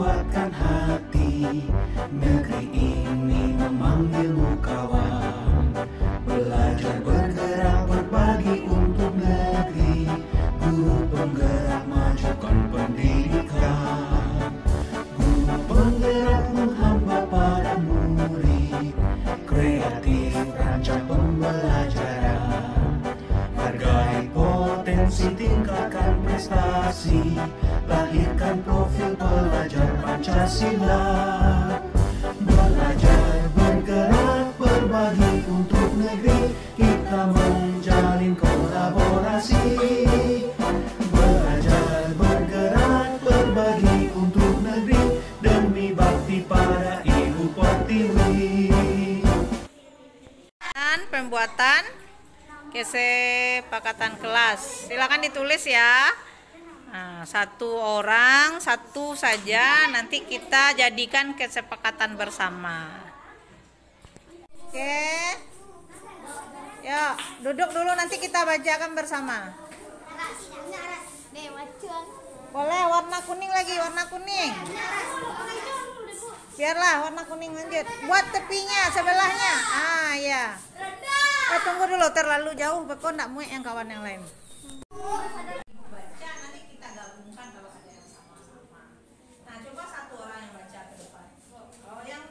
kuatkan hati. Negeri ini memanggilmu kawan. Belajar bergerak berbagi untuk negeri. Guru penggerak majukan pendidikan. Guru penggerak menghamba para murid. Kreatif rancang pembelajaran. Hargai potensi, tingkatkan prestasi. Lahirkan profil pelajar Pancasila. Belajar bergerak berbagi untuk negeri. Kita menjalin kolaborasi. Belajar bergerak berbagi untuk negeri. Demi bakti pada Ibu Pertiwi. Pembuatan kesepakatan kelas. Silakan ditulis ya. Nah, satu orang, satu saja. Nanti kita jadikan kesepakatan bersama. Oke. Yuk, duduk dulu, nanti kita bacakan bersama. Boleh warna kuning lagi, warna kuning. Biarlah warna kuning lanjut. Buat tepinya, sebelahnya. Ah, ya. Tunggu dulu, terlalu jauh, kok enggak muat yang kawan yang lain. Baca, nanti kita gabungkan kalau ada yang sama-sama. Nah, coba satu orang yang baca ke depan. Kalau yang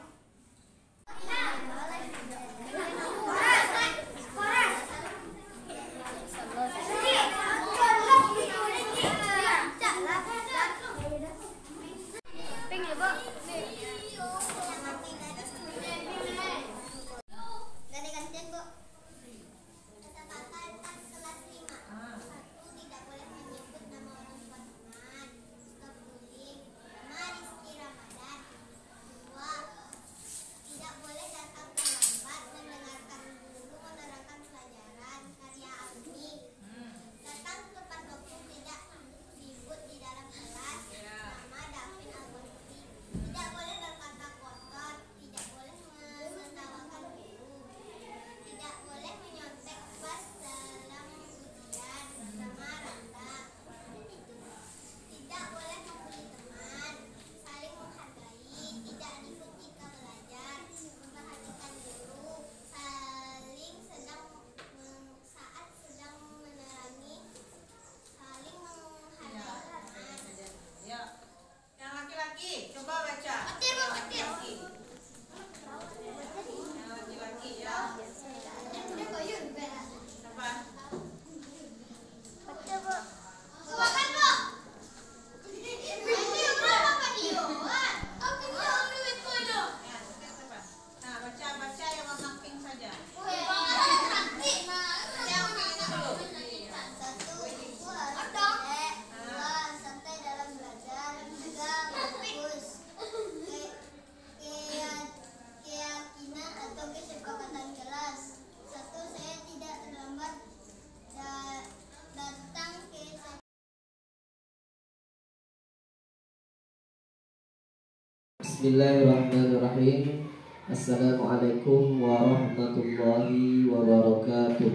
Bismillahirrahmanirrahim. Assalamualaikum warahmatullahi wabarakatuh.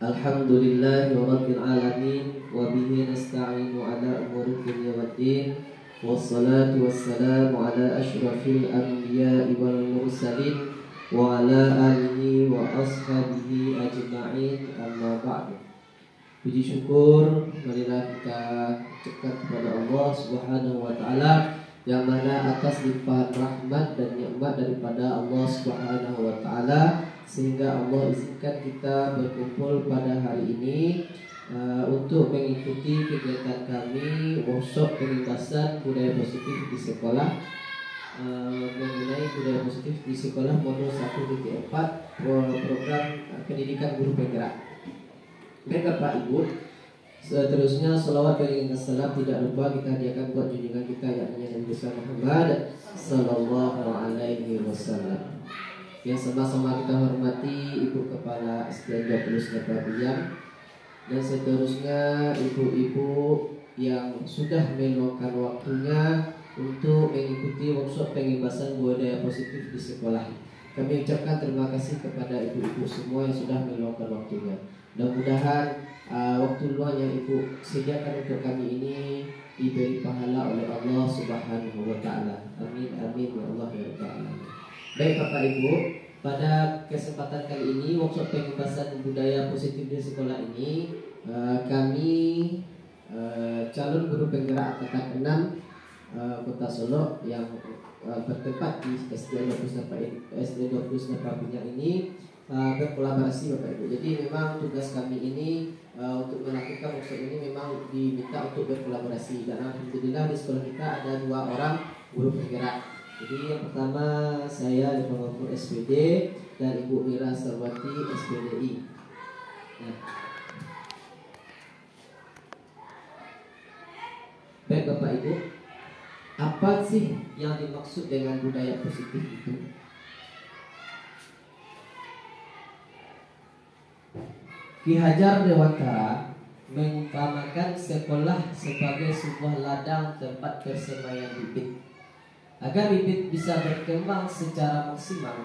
Alhamdulillahi rabbil alamin. Wa bihi nasta'inu ala umuri dunya waddin. Wassalatu wassalamu ala asyrafil anbiya'i wal mursalin wa ala alihi wa ashabihi ajma'in, amma ba'du. Puji syukur marilah kita ucapkan kepada Allah Subhanahu wa taala yang mana atas limpahan rahmat dan nikmat daripada Allah Subhanahu wa taala sehingga Allah izinkan kita berkumpul pada hari ini untuk mengikuti kegiatan kami workshop pengintasan budaya positif di sekolah, mengenai budaya positif di sekolah modul 1.4 program pendidikan guru penggerak. Baik Bapak Ibu, seterusnya salawat beriringan salam tidak lupa kita hadiahkan buat junjungan kita yakni Nabi besar Muhammad sallallahu alaihi wasallam. Yang sama-sama kita hormati Ibu Kepala SDN 20 Nepal dan seterusnya ibu-ibu yang sudah meluangkan waktunya untuk mengikuti workshop pengibasan budaya positif di sekolah. Kami ucapkan terima kasih kepada ibu-ibu semua yang sudah meluangkan waktunya. Mudah-mudahan waktu luang yang Ibu sediakan untuk kami ini diberi pahala oleh Allah Subhanahu wa taala. Amin amin ya Allah ya rabbal alamin. Baik Bapak Ibu, pada kesempatan kali ini workshop pengembangan budaya positif di sekolah ini kami calon guru penggerak angkatan 6 Kota Solo yang bertempat di SD 20 Pabinya ini berkolaborasi Bapak Ibu. Jadi memang tugas kami ini untuk melakukan workshop ini memang diminta untuk berkolaborasi, dan alhamdulillah di sekolah kita ada 2 orang guru penggerak. Jadi yang pertama saya di Pengurus SPD dan Ibu Mira Sarwati SPDI. Nah. Baik Bapak Ibu, apa sih yang dimaksud dengan budaya positif itu? Ki Hajar Dewantara mengumpamakan sekolah sebagai sebuah ladang tempat persemaian bibit. Agar bibit bisa berkembang secara maksimal,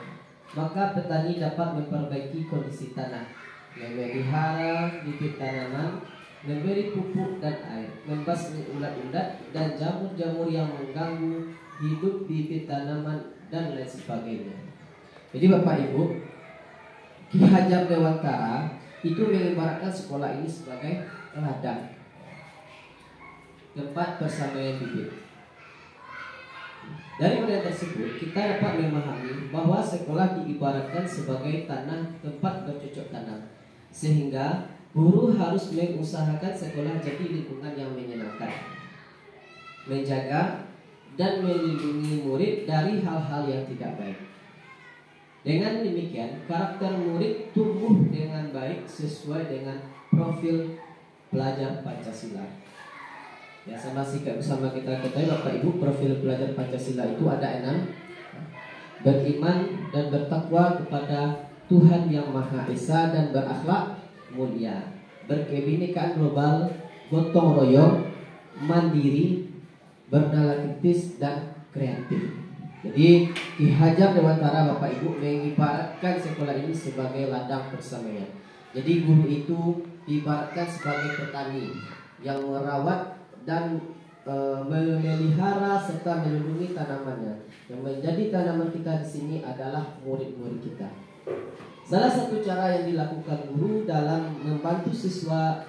maka petani dapat memperbaiki kondisi tanah, memelihara bibit tanaman, memberi pupuk dan air, membasmi ulat-ulat dan jamur-jamur yang mengganggu hidup bibit tanaman dan lain sebagainya. Jadi Bapak Ibu, Ki Hajar Dewantara itu mengibaratkan sekolah ini sebagai ladang, tempat persamaian bibit. Dari hal tersebut kita dapat memahami bahwa sekolah diibaratkan sebagai tanah tempat bercocok tanam, sehingga guru harus mengusahakan sekolah jadi lingkungan yang menyenangkan, menjaga dan melindungi murid dari hal-hal yang tidak baik. Dengan demikian, karakter murid tumbuh dengan baik sesuai dengan profil pelajar Pancasila. Ya, sama kita ketahui Bapak Ibu, profil pelajar Pancasila itu ada 6. Beriman dan bertakwa kepada Tuhan Yang Maha Esa dan berakhlak mulia, berkebinekaan global, gotong royong, mandiri, bernala kritis dan kreatif. Jadi Ki Hajar Dewantara Bapak Ibu mengibaratkan sekolah ini sebagai ladang persamaian. Jadi guru itu diibaratkan sebagai petani yang merawat dan memelihara serta melindungi tanamannya. Yang menjadi tanaman kita di sini adalah murid-murid kita. Salah satu cara yang dilakukan guru dalam membantu siswa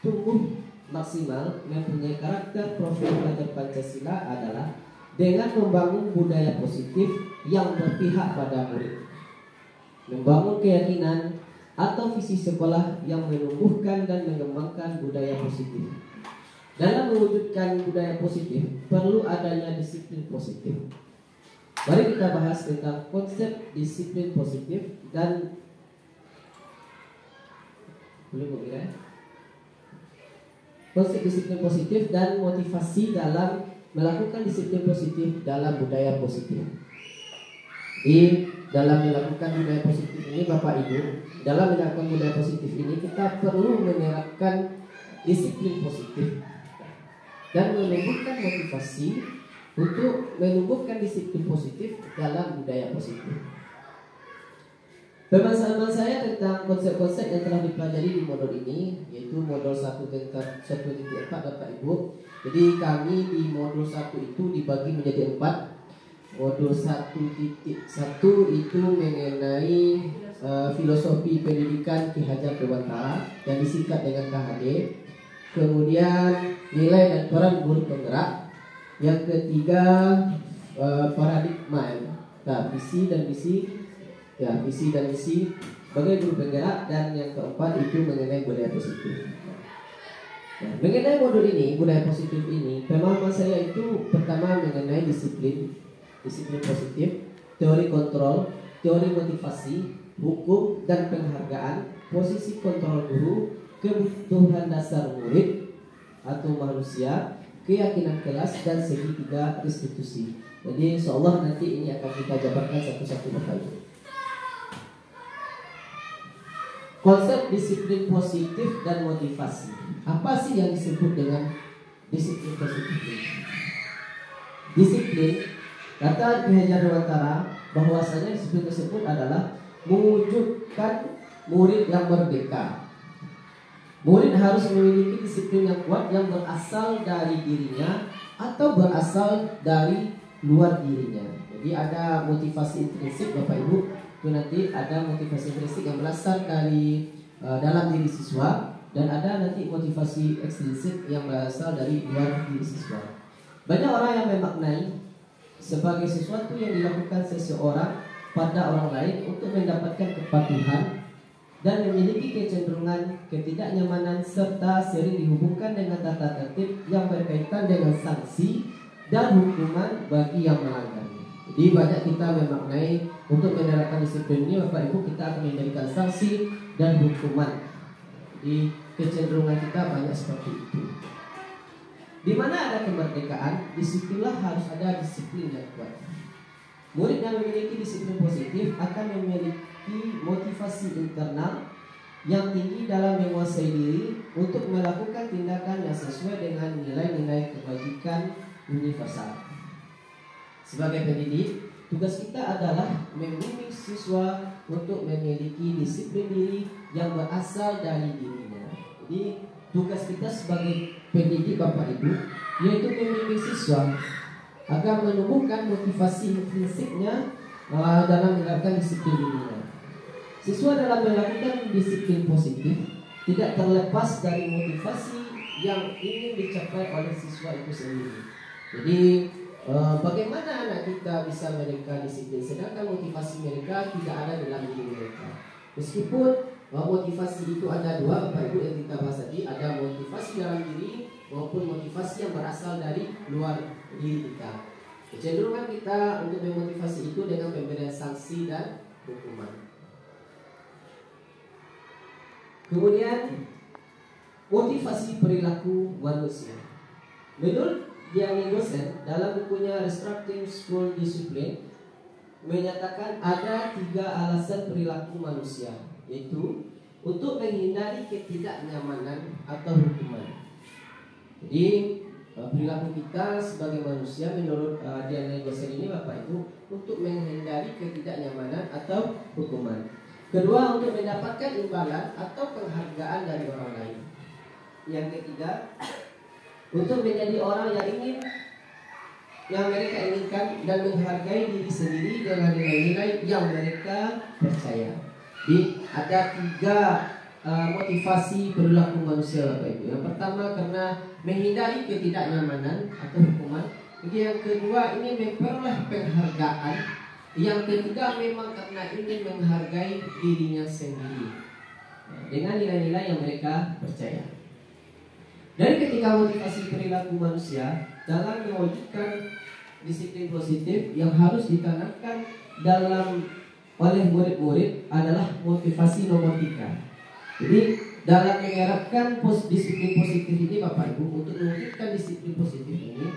tumbuh maksimal mempunyai karakter profil pelajar Pancasila adalah dengan membangun budaya positif yang berpihak pada murid, membangun keyakinan atau visi sekolah yang menumbuhkan dan mengembangkan budaya positif. Dalam mewujudkan budaya positif perlu adanya disiplin positif. Mari kita bahas tentang konsep disiplin positif dan konsep disiplin positif dan motivasi dalam melakukan disiplin positif dalam budaya positif. Di dalam melakukan budaya positif ini Bapak Ibu, dalam melakukan budaya positif ini kita perlu menerapkan disiplin positif dan menumbuhkan motivasi untuk menumbuhkan disiplin positif dalam budaya positif. Pemahaman saya tentang konsep-konsep yang telah dipelajari di modul ini, yaitu modul 1.4 Bapak Ibu. Jadi kami di modul 1 itu dibagi menjadi 4. Modul 1.1 itu mengenai filosofi pendidikan Ki Hajar Dewantara yang disingkat dengan KHD. Kemudian nilai dan peran guru penggerak. Yang ketiga paradigma, visi dan misi. Ya, visi dan misi sebagai guru penggerak, dan yang keempat itu mengenai budaya positif. Nah, mengenai modul ini, budaya positif ini, pemahaman saya itu pertama mengenai disiplin positif, teori kontrol, teori motivasi, hukum dan penghargaan, posisi kontrol guru, kebutuhan dasar murid atau manusia, keyakinan kelas, dan segitiga restitusi. Jadi insyaallah nanti ini akan kita jabarkan satu-satu Bapak Ibu. Konsep disiplin positif dan motivasi. Apa sih yang disebut dengan disiplin positif ini? Disiplin, kata Ki Hajar Dewantara, bahwasanya disiplin tersebut adalah mewujudkan murid yang merdeka, Murid harus memiliki disiplin yang kuat yang berasal dari dirinya atau berasal dari luar dirinya. Jadi ada motivasi intrinsik Bapak Ibu, itu nanti ada motivasi intrinsik yang berasal dari dalam diri siswa, dan ada nanti motivasi ekstrinsik yang berasal dari luar diri siswa. Banyak orang yang memaknai sebagai sesuatu yang dilakukan seseorang pada orang lain untuk mendapatkan kepatuhan dan memiliki kecenderungan ketidaknyamanan, serta sering dihubungkan dengan tata tertib yang berkaitan dengan sanksi dan hukuman bagi yang melanggarnya. Jadi banyak kita memaknai untuk menerapkan disiplin ini Bapak Ibu, kita akan memberikan sanksi dan hukuman. Jadi kecenderungan kita banyak seperti itu. Di mana ada kemerdekaan, disitulah harus ada disiplin yang kuat. Murid yang memiliki disiplin positif akan memiliki motivasi internal yang tinggi dalam menguasai diri untuk melakukan tindakan yang sesuai dengan nilai-nilai kebajikan universal. Sebagai pendidik, tugas kita adalah membimbing siswa untuk memiliki disiplin diri yang berasal dari dirinya. Jadi tugas kita sebagai pendidik Bapak Ibu yaitu membimbing siswa agar menumbuhkan motivasi intrinsiknya dalam menerapkan disiplin dirinya. Siswa dalam melakukan disiplin positif tidak terlepas dari motivasi yang ingin dicapai oleh siswa itu sendiri. Jadi bagaimana anak kita bisa mereka disiplin sedangkan motivasi mereka tidak ada dalam diri mereka. Meskipun motivasi itu ada dua Bapak Ibu yang kita bahas tadi, ada motivasi dalam diri maupun motivasi yang berasal dari luar diri kita. Kecenderungan kita untuk memotivasi itu dengan pemberian sanksi dan hukuman. Kemudian motivasi perilaku manusia. Menurut Diane Gosen dalam bukunya Restructuring School Discipline menyatakan ada 3 alasan perilaku manusia, yaitu untuk menghindari ketidaknyamanan atau hukuman. Jadi perilaku kita sebagai manusia menurut Diane Gosen ini Bapak Ibu untuk menghindari ketidaknyamanan atau hukuman. Kedua, untuk mendapatkan imbalan atau penghargaan dari orang lain. Yang ketiga, untuk menjadi orang yang mereka inginkan dan menghargai diri sendiri dengan nilai-nilai yang mereka percaya. Jadi ada 3 motivasi perilaku manusia Bapak Ibu. Yang pertama karena menghindari ketidaknyamanan atau hukuman. Jadi yang kedua ini memperoleh penghargaan. Yang ketiga memang karena ingin menghargai dirinya sendiri dengan nilai-nilai yang mereka percaya. Dari ketiga motivasi perilaku manusia dalam mewujudkan disiplin positif yang harus ditanamkan oleh murid-murid adalah motivasi nomor 3. Jadi dalam menerapkan disiplin positif ini Bapak Ibu, untuk mewujudkan disiplin positif ini,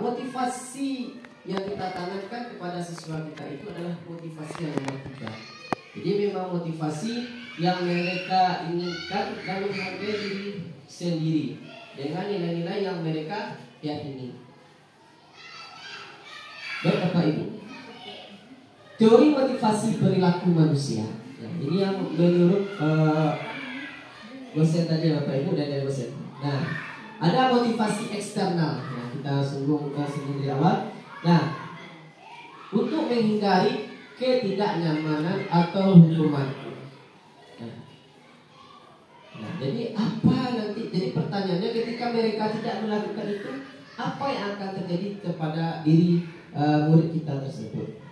motivasi yang kita tanamkan kepada siswa kita itu adalah motivasi yang nomor 3. Jadi memang motivasi yang mereka inginkan dan menghargai diri sendiri dengan nilai-nilai yang mereka yakini. Baik Bapak Ibu, teori motivasi perilaku manusia. Ini yang menurut Gosen tadi Bapak Ibu dan dari Gosen. Nah, ada motivasi eksternal. Nah, kita singgung di awal. Nah, untuk menghindari ketidaknyamanan atau hukuman. Nah, jadi apa nanti? Jadi pertanyaannya ketika mereka tidak melakukan itu, apa yang akan terjadi kepada diri murid kita tersebut?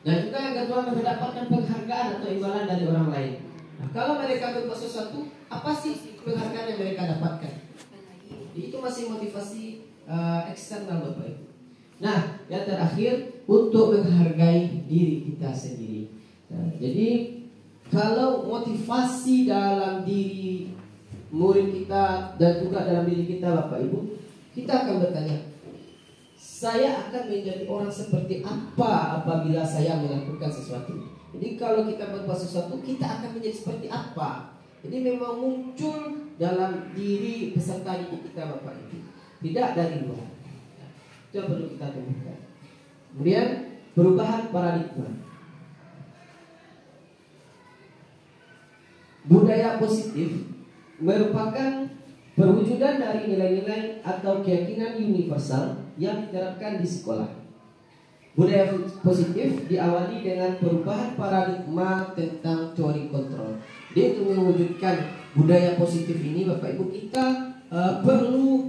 Dan juga yang kedua, mendapatkan penghargaan atau imbalan dari orang lain. Nah, kalau mereka berbuat sesuatu, apa sih penghargaan yang mereka dapatkan? Jadi itu masih motivasi eksternal Bapak Ibu. Nah, yang terakhir untuk menghargai diri kita sendiri. Nah, jadi kalau motivasi dalam diri murid kita dan juga dalam diri kita Bapak Ibu, kita akan bertanya, saya akan menjadi orang seperti apa apabila saya melakukan sesuatu. Jadi kalau kita berbuat sesuatu, kita akan menjadi seperti apa. Jadi memang muncul dalam diri peserta didik kita Bapak Ibu, tidak dari luar. Itu yang perlu kita temukan. Kemudian perubahan paradigma. Budaya positif merupakan perwujudan dari nilai-nilai atau keyakinan universal yang diterapkan di sekolah. Budaya positif diawali dengan perubahan paradigma tentang teori kontrol. Dia untuk mewujudkan budaya positif ini, Bapak Ibu, kita perlu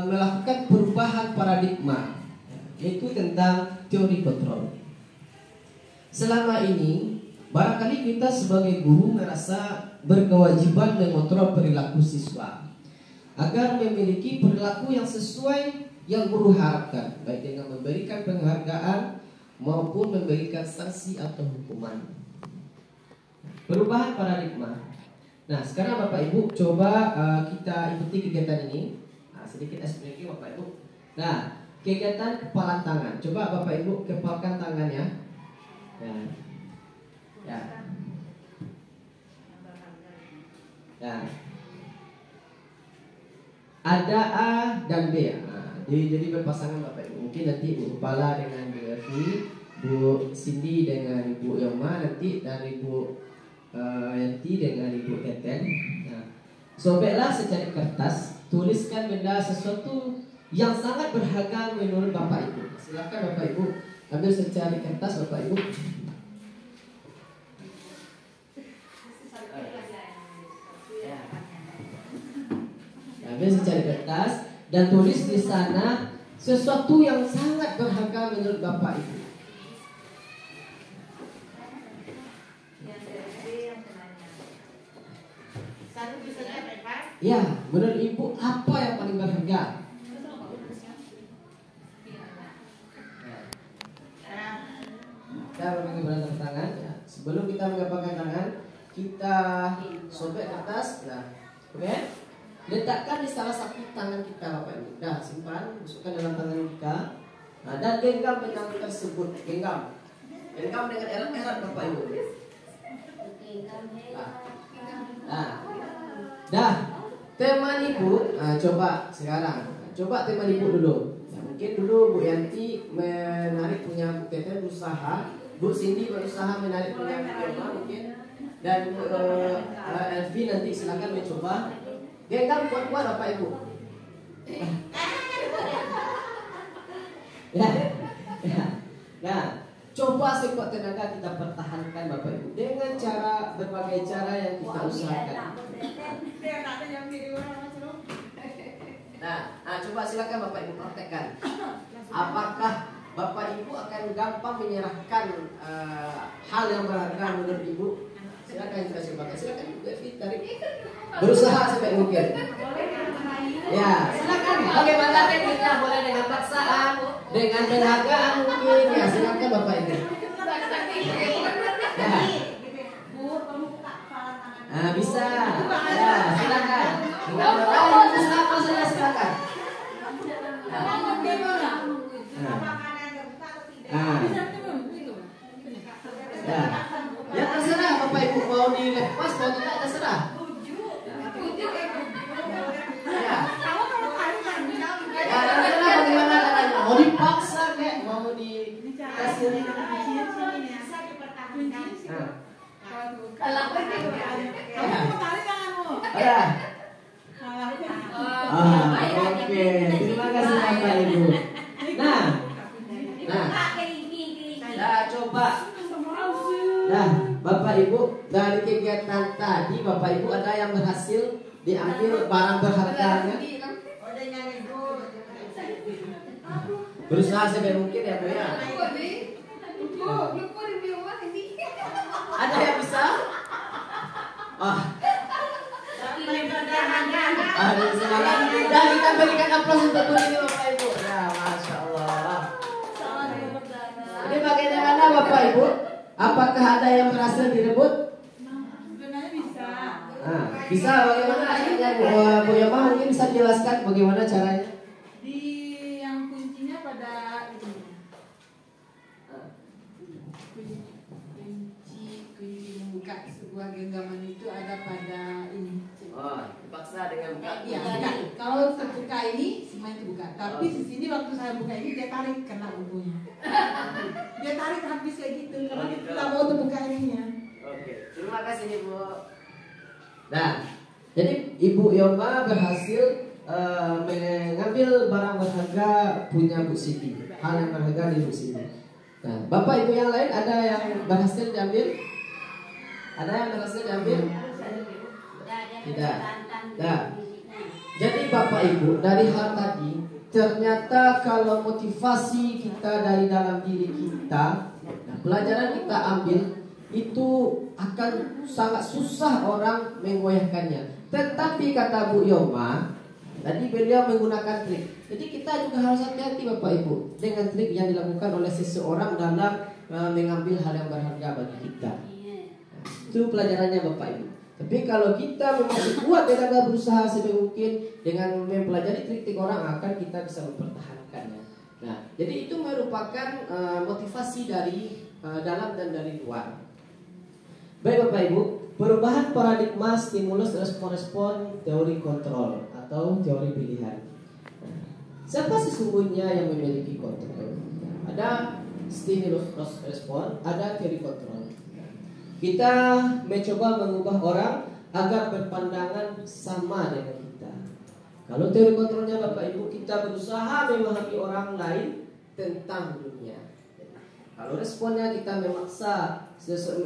melakukan perubahan paradigma, yaitu tentang teori kontrol. Selama ini, barangkali kita sebagai guru merasa berkewajiban mengontrol perilaku siswa agar memiliki perilaku yang sesuai yang guru harapkan, baik dengan memberikan penghargaan maupun memberikan sanksi atau hukuman. Perubahan paradigma. Nah, sekarang Bapak Ibu coba kita ikuti kegiatan ini. Nah, sedikit explain Bapak Ibu. Nah, kegiatan kepalan tangan. Coba Bapak Ibu kepalkan tangannya. Ya. Ya. Ya. Ada A dan B. Jadi berpasangan Bapak Ibu. Mungkin nanti Bu Kepala dengan Bu Evi, Bu Cindy dengan Ibu Yoma nanti, dan Ibu Yanti dengan Ibu Teten. Nah, sobeklah secari kertas, tuliskan benda sesuatu yang sangat berharga menurut Bapak Ibu. Silakan Bapak Ibu ambil secari kertas Bapak Ibu. Ambil secari kertas dan tulis di sana sesuatu yang sangat berharga menurut Bapak Ibu. Ya, menurut Ibu apa yang paling berharga? Kita memegang berantak tangan. Ya. Sebelum kita mengepakkan tangan, kita sobek kertas. Nah, oke? Letakkan di salah satu tangan kita, Bapak Ibu. Dah, simpan, masukkan dalam tangan kita. Nah, dan genggam dengan tersebut, genggam dengan erat-erat Bapak Ibu. Nah, dah, teman Ibu. Nah, coba sekarang, coba teman Ibu dulu. Nah, mungkin dulu Bu Yanti menarik punya Bu Tete, berusaha. Bu Cindy berusaha menarik punya Bu Yoma mungkin. Dan Elvi nanti silakan mencoba. Genggam kuat-kuat Bapak Ibu. Ya. Nah, coba sekuat tenaga kita pertahankan Bapak Ibu dengan cara berbagai cara yang kita usahakan. Nah, coba silakan Bapak Ibu praktekkan. Apakah Bapak Ibu akan gampang menyerahkan hal yang berharga menurut Ibu? Silakan kita coba. Silakan Ibu Evi tarik. Berusaha sampai mungkin. Ya, silakan. Bagaimana tekniknya? Boleh dengan paksaan, dengan penghargaan mungkin. Ya, silakan Bapak Ibu. Ya. Nah, bisa. Ya, silakan. Tinggal bisa apa saja silakan. Ya. Ya terserah Bapak Ibu mau dilepas mau tidak terserah. Ya. Ya terserah bagaimana caranya. Mau dipaksa kayak mau dikasih. Ya. Oke. Terima kasih Bapak Ibu. Nah, coba. Nah, Bapak Ibu, dari kegiatan tadi Bapak Ibu ada yang berhasil diambil barang berharganya? Berusaha sampai mungkin ya Bu ya. Ada yang bisa? Ada semangat. Dan kita berikan aplaus untuk Bu ini Bapak Ibu. Ya, Masya Allah. Ini bagaimana Bapak Ibu? Apakah ada yang berhasil direbut? Sebenarnya bisa. Bisa bagaimana caranya Bu Yoma mungkin bisa jelaskan bagaimana caranya? Di yang kuncinya pada kunci membuka sebuah genggaman itu ada pada ini. Oh, dipaksa dengan buka. Iya, kalau terbuka ini semua itu buka. Tapi di sini waktu saya buka ini dia tarik kena bukunya. Dia tarik habis kayak gitu karena kita mau terbuka ininya. Oke, terima kasih Bu. Nah, Jadi Ibu Yoma berhasil mengambil barang berharga punya Bu Siti, hal yang berharga di Bu Siti. Nah, Bapak Ibu yang lain ada yang berhasil diambil? Ada yang berhasil diambil? Tidak. Nah, jadi Bapak Ibu dari hal tadi, ternyata kalau motivasi kita dari dalam diri kita, nah, pelajaran kita ambil itu akan sangat susah orang menggoyahkannya. Tetapi kata Bu Yoma, tadi beliau menggunakan trik. Jadi kita juga harus hati-hati Bapak Ibu dengan trik yang dilakukan oleh seseorang dalam mengambil hal yang berharga bagi kita. Itu pelajarannya Bapak Ibu. Tapi kalau kita masih kuat dan berusaha sebaik mungkin dengan mempelajari trik-trik orang, akan kita bisa mempertahankannya. Nah, jadi itu merupakan motivasi dari dalam dan dari luar. Baik Bapak Ibu, perubahan paradigma stimulus respon-respon teori kontrol atau teori pilihan. Siapa sesungguhnya yang memiliki kontrol? Ada stimulus respon, ada teori kontrol. Kita mencoba mengubah orang agar berpandangan sama dengan kita. Kalau teori kontrolnya Bapak Ibu, kita berusaha memahami orang lain tentang dunia. Kalau responnya kita memaksa,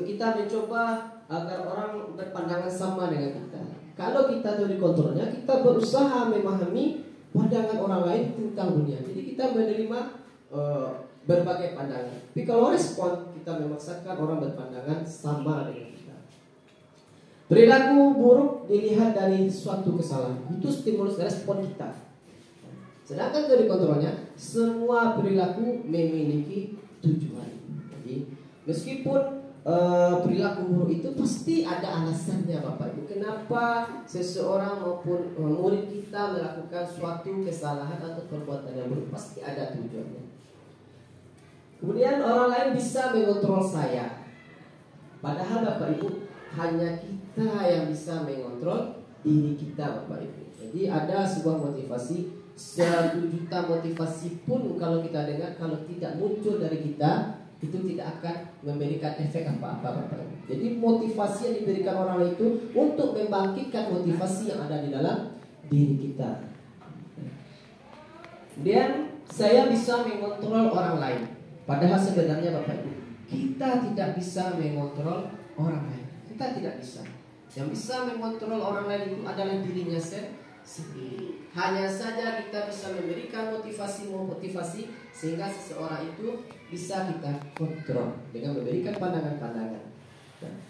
kita mencoba agar orang berpandangan sama dengan kita. Kalau kita teori kontrolnya, kita berusaha memahami pandangan orang lain tentang dunia. Jadi kita menerima berbagai pandangan. Tapi kalau respon, kita memaksakan orang berpandangan sama dengan kita. Perilaku buruk dilihat dari suatu kesalahan, itu stimulus respon kita. Sedangkan teori kontrolnya, semua perilaku memiliki tujuan. Jadi meskipun perilaku buruk itu pasti ada alasannya Bapak Ibu. Kenapa seseorang maupun murid kita melakukan suatu kesalahan atau perbuatan yang buruk, pasti ada tujuannya. Kemudian orang lain bisa mengontrol saya. Padahal Bapak Ibu, hanya kita yang bisa mengontrol diri kita Bapak Ibu. Jadi ada sebuah motivasi, 1 juta motivasi pun kalau kita dengar, kalau tidak muncul dari kita, itu tidak akan memberikan efek apa-apa Bapak Ibu. Jadi motivasi yang diberikan orang lain itu untuk membangkitkan motivasi yang ada di dalam diri kita. Kemudian saya bisa mengontrol orang lain. Padahal sebenarnya Bapak Ibu, kita tidak bisa mengontrol orang lain. Kita tidak bisa. Yang bisa mengontrol orang lain itu adalah dirinya sendiri. Hanya saja kita bisa memberikan motivasi sehingga seseorang itu bisa kita kontrol dengan memberikan pandangan-pandangan.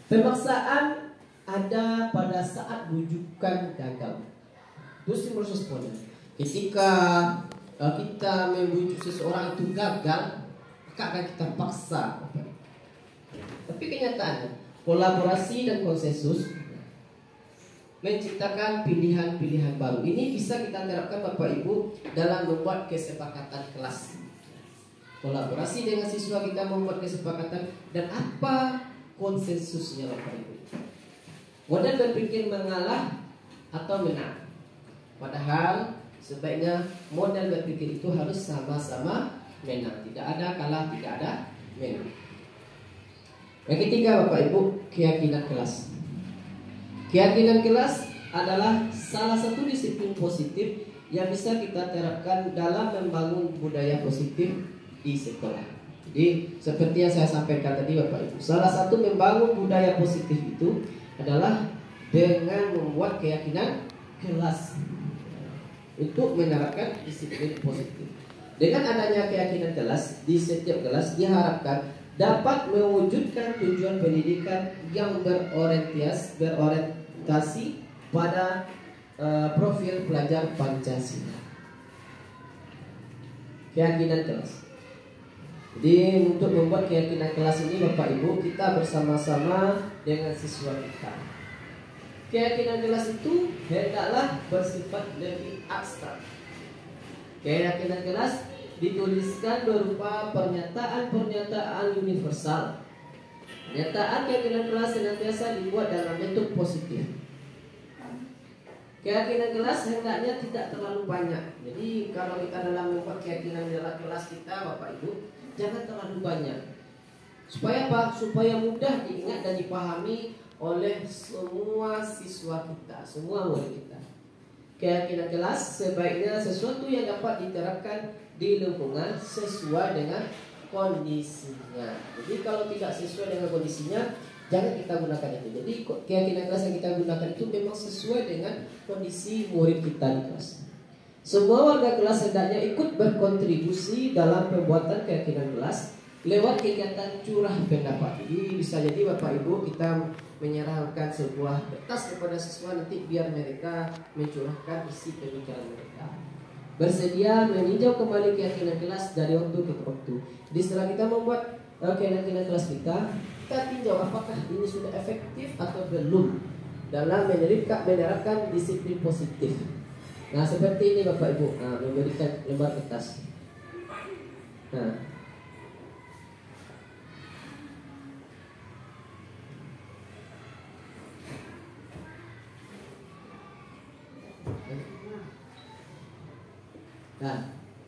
Pemaksaan ada pada saat rujukan gagal. Itu stimulus responnya. Ketika kita membujuk seseorang itu gagal, maka akan kita paksa. Tapi kenyataannya, kolaborasi dan konsensus menciptakan pilihan-pilihan baru. Ini bisa kita terapkan Bapak Ibu dalam membuat kesepakatan kelas. Kolaborasi dengan siswa, kita membuat kesepakatan, dan apa konsensusnya Bapak Ibu. Model berpikir mengalah atau menang. Padahal sebaiknya model berpikir itu harus sama-sama menang. Tidak ada kalah, tidak ada menang. Yang ketiga Bapak Ibu, keyakinan kelas. Keyakinan kelas adalah salah satu disiplin positif yang bisa kita terapkan dalam membangun budaya positif di sekolah. Jadi seperti yang saya sampaikan tadi Bapak Ibu, salah satu membangun budaya positif itu adalah dengan membuat keyakinan kelas untuk menerapkan disiplin positif. Dengan adanya keyakinan kelas di setiap kelas, diharapkan dapat mewujudkan tujuan pendidikan yang berorientasi pada profil pelajar Pancasila. Keyakinan kelas. Jadi untuk membuat keyakinan kelas ini Bapak Ibu, kita bersama-sama dengan siswa kita. Keyakinan kelas itu hendaklah bersifat lebih abstrak. Keyakinan kelas dituliskan berupa pernyataan-pernyataan universal. Pernyataan keyakinan kelas senantiasa dibuat dalam bentuk positif. Keyakinan kelas hendaknya tidak terlalu banyak. Jadi kalau kita dalam membuat keyakinan dalam kelas kita Bapak Ibu, jangan terlalu banyak. Supaya apa? Supaya mudah diingat dan dipahami oleh semua siswa kita, semua murid kita. Keyakinan kelas sebaiknya sesuatu yang dapat diterapkan di lingkungan sesuai dengan kondisinya. Jadi kalau tidak sesuai dengan kondisinya, jangan kita gunakan itu. Jadi keyakinan kelas yang kita gunakan itu memang sesuai dengan kondisi murid kita di kelas. Semua warga kelas hendaknya ikut berkontribusi dalam pembuatan keyakinan kelas lewat kegiatan curah pendapat. Jadi bisa jadi Bapak Ibu kita menyerahkan sebuah kertas kepada siswa nanti biar mereka mencurahkan isi pemikiran mereka. Bersedia meninjau kembali keyakinan kelas dari waktu ke waktu. Jadi setelah kita membuat keyakinan kelas kita tinjau apakah ini sudah efektif atau belum dalam menerapkan disiplin positif. Nah seperti ini Bapak Ibu, memberikan lembar kertas.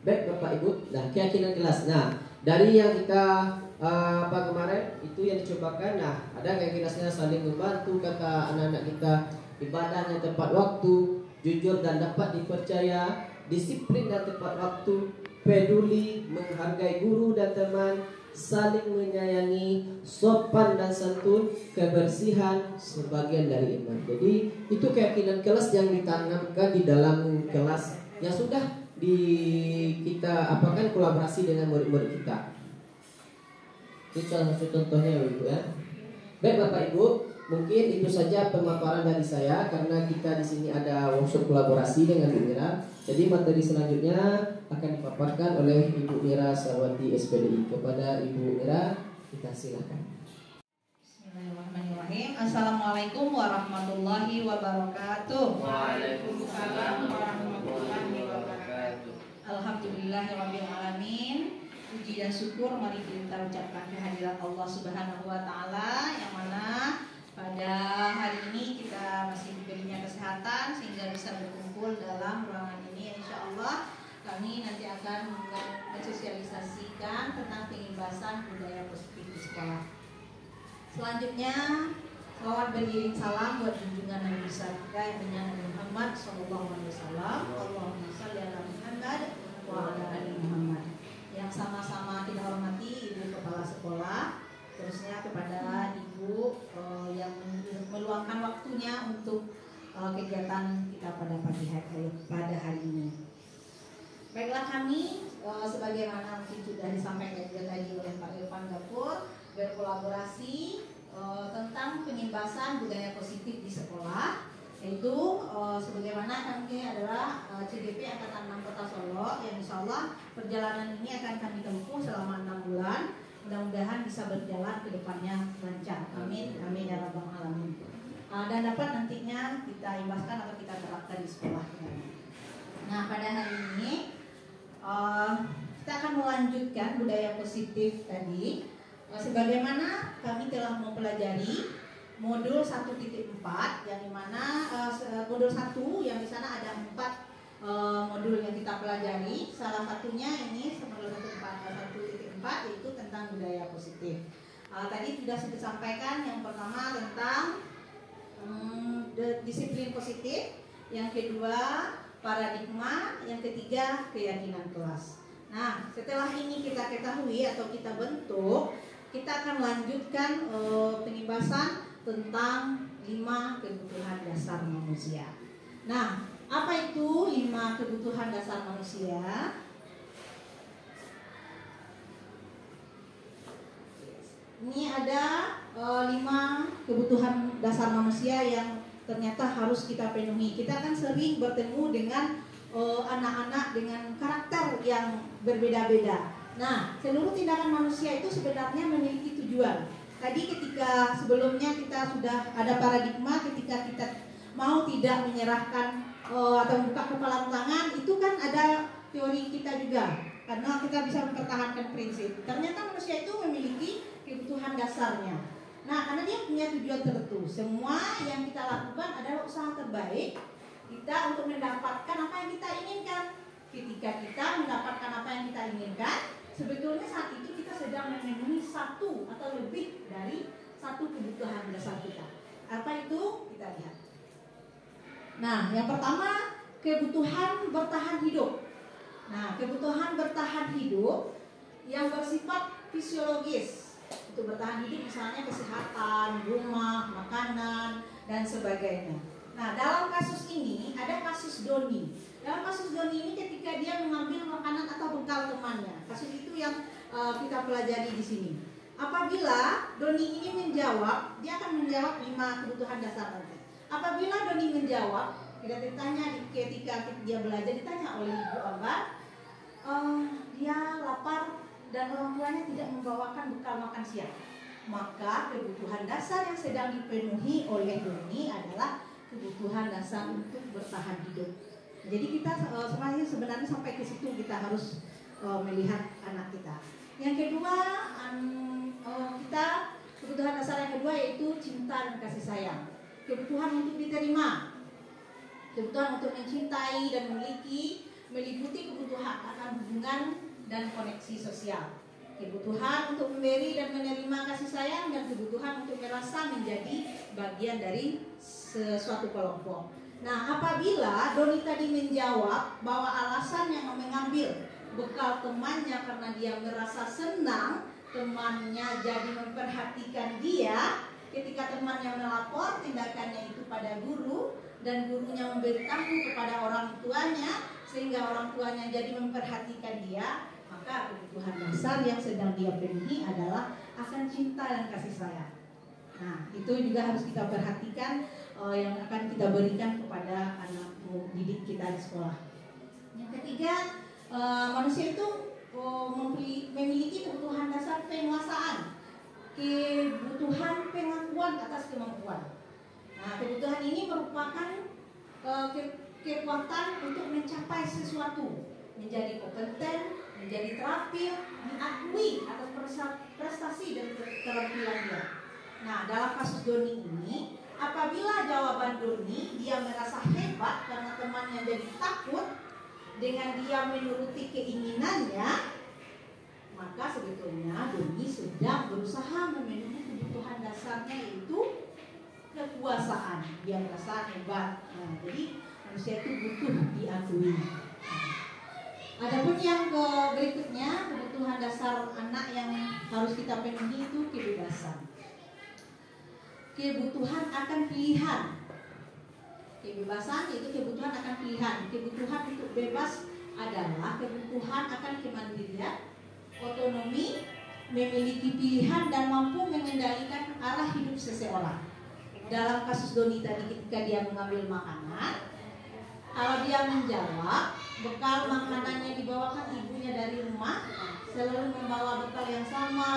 Baik Bapak Ibu, keyakinan kelas. Dari yang kita kemarin itu yang dicobakan. Ada keyakinannya saling membantu, kata anak-anak kita, ibadahnya tepat waktu, jujur dan dapat dipercaya, disiplin dan tepat waktu, peduli, menghargai guru dan teman, saling menyayangi, sopan dan santun, kebersihan sebagian dari iman. Jadi itu keyakinan kelas yang ditanamkan di dalam kelas yang sudah kita apakan kolaborasi dengan murid-murid kita. Itu salah satu contohnya Ibu ya. Baik Bapak Ibu, mungkin itu saja pemaparan dari saya karena kita di sini ada workshop kolaborasi dengan Bu Mira. Jadi materi selanjutnya akan dipaparkan oleh Ibu Mira Sarwati SPDI. Kepada Ibu Mira, kita silakan. Bismillahirrahmanirrahim. Assalamualaikum warahmatullahi wabarakatuh. Waalaikumsalam warahmatullahi wabarakatuh. Alhamdulillahirabbil alamin. Puji dan syukur mari kita ucapkan kehadirat Allah Subhanahu wa taala yang mana pada hari ini kita masih diberinya kesehatan sehingga bisa berkumpul dalam ruangan ini. Insyaallah kami nanti akan mensosialisasikan tentang pengimbasan budaya positif di sekolah. Selanjutnya selawat beriring salam buat junjungan Nabi besar kita yang Nabi Muhammad sallallahu alaihi wasallam. Allahumma shalli ala Muhammad wa ala ali Muhammad. Yang sama-sama kita hormati Ibu Kepala Sekolah, terusnya kepada Ibu yang meluangkan waktunya untuk kegiatan kita pada hari ini. Baiklah kami sebagaimana mungkin sudah disampaikan juga tadi oleh Pak Irfan Gapur, berkolaborasi tentang pengimbasan budaya positif di sekolah, yaitu sebagaimana kami adalah CGP Angkatan 6 Kota Solo yang insya Allah perjalanan ini akan kami tempuh selama 6 bulan. Mudah-mudahan bisa berjalan ke depannya lancar. Amin, amin ya rabbal alamin. Dan dapat nantinya kita imbaskan atau kita terapkan di sekolah. Nah pada hari ini kita akan melanjutkan budaya positif tadi. Sebagaimana kami telah mempelajari modul 1.4 yang dimana modul 1 yang di sana ada 4 modul yang kita pelajari. Salah satunya ini modul 1.4 yaitu tentang budaya positif. Tadi sudah saya sampaikan yang pertama tentang disiplin positif, yang kedua paradigma, yang ketiga keyakinan kelas. Nah setelah ini kita ketahui atau kita bentuk, kita akan lanjutkan pengimbasan tentang 5 kebutuhan dasar manusia. Nah, apa itu 5 kebutuhan dasar manusia? Ini ada 5 kebutuhan dasar manusia yang ternyata harus kita penuhi. Kita kan sering bertemu dengan anak-anak dengan karakter yang berbeda-beda. Nah, seluruh tindakan manusia itu sebenarnya memiliki tujuan. Tadi ketika sebelumnya kita sudah ada paradigma ketika kita mau tidak menyerahkan atau buka kepala tangan, itu kan ada teori kita juga. Karena kita bisa mempertahankan prinsip. Ternyata manusia itu memiliki kebutuhan dasarnya. Nah, karena dia punya tujuan tertentu. Semua yang kita lakukan adalah usaha terbaik kita untuk mendapatkan apa yang kita inginkan. Ketika kita mendapatkan apa yang kita inginkan, sebetulnya saat itu kita sedang memenuhi satu atau lebih dari satu kebutuhan dasar kita. Apa itu? Kita lihat. Nah, yang pertama kebutuhan bertahan hidup. Nah, kebutuhan bertahan hidup yang bersifat fisiologis. Untuk bertahan hidup misalnya kesehatan, rumah, makanan, dan sebagainya. Nah, dalam kasus ini ada kasus Doni. Dalam kasus Doni ini ketika dia mengambil makanan atau bekal temannya. Kasus itu yang kita pelajari di sini. Apabila Doni ini menjawab, dia akan menjawab 5 kebutuhan dasar nanti. Apabila Doni menjawab, kita ditanya ketika dia belajar ditanya oleh ibu apa, dia lapar dan orang tuanya tidak membawakan bekal makan siang. Maka kebutuhan dasar yang sedang dipenuhi oleh Doni adalah kebutuhan dasar untuk bertahan hidup. Jadi kita sebenarnya sampai ke situ kita harus melihat anak kita. Yang kedua, kita kebutuhan dasar yang kedua yaitu cinta dan kasih sayang. Kebutuhan untuk diterima, kebutuhan untuk mencintai dan memiliki, meliputi kebutuhan akan hubungan dan koneksi sosial. Kebutuhan untuk memberi dan menerima kasih sayang, dan kebutuhan untuk merasa menjadi bagian dari sesuatu kelompok. Nah, apabila Doni tadi menjawab bahwa alasan yang mengambil bekal temannya karena dia merasa senang temannya jadi memperhatikan dia, ketika temannya melapor tindakannya itu pada guru dan gurunya memberitahu kepada orang tuanya sehingga orang tuanya jadi memperhatikan dia, maka kebutuhan dasar yang sedang dia penuhi adalah akan cinta dan kasih sayang. Nah, itu juga harus kita perhatikan yang akan kita berikan kepada anak didik kita di sekolah. Yang ketiga, manusia itu memiliki kebutuhan dasar penguasaan, kebutuhan pengakuan atas kemampuan. Nah, kebutuhan ini merupakan kekuatan untuk mencapai sesuatu, menjadi kompeten, menjadi terampil, diakui atas prestasi dan keterampilan dia. Nah, dalam kasus Doni ini, apabila jawaban Doni dia merasa hebat karena temannya jadi takut dengan dia menuruti keinginannya, maka sebetulnya Doni sedang berusaha memenuhi kebutuhan dasarnya, yaitu kekuasaan. Dia merasa hebat. Nah, jadi manusia itu butuh diakui. Adapun yang berikutnya, kebutuhan dasar anak yang harus kita penuhi itu kebebasan. Kebutuhan akan pilihan. Kebebasan yaitu kebutuhan akan pilihan. Kebutuhan untuk bebas adalah kebutuhan akan kemandirian, otonomi, memiliki pilihan dan mampu mengendalikan arah hidup seseorang. Dalam kasus Doni tadi ketika dia mengambil makanan, kalau dia menjawab bekal makanannya dibawakan ibunya dari rumah, selalu membawa bekal yang sama.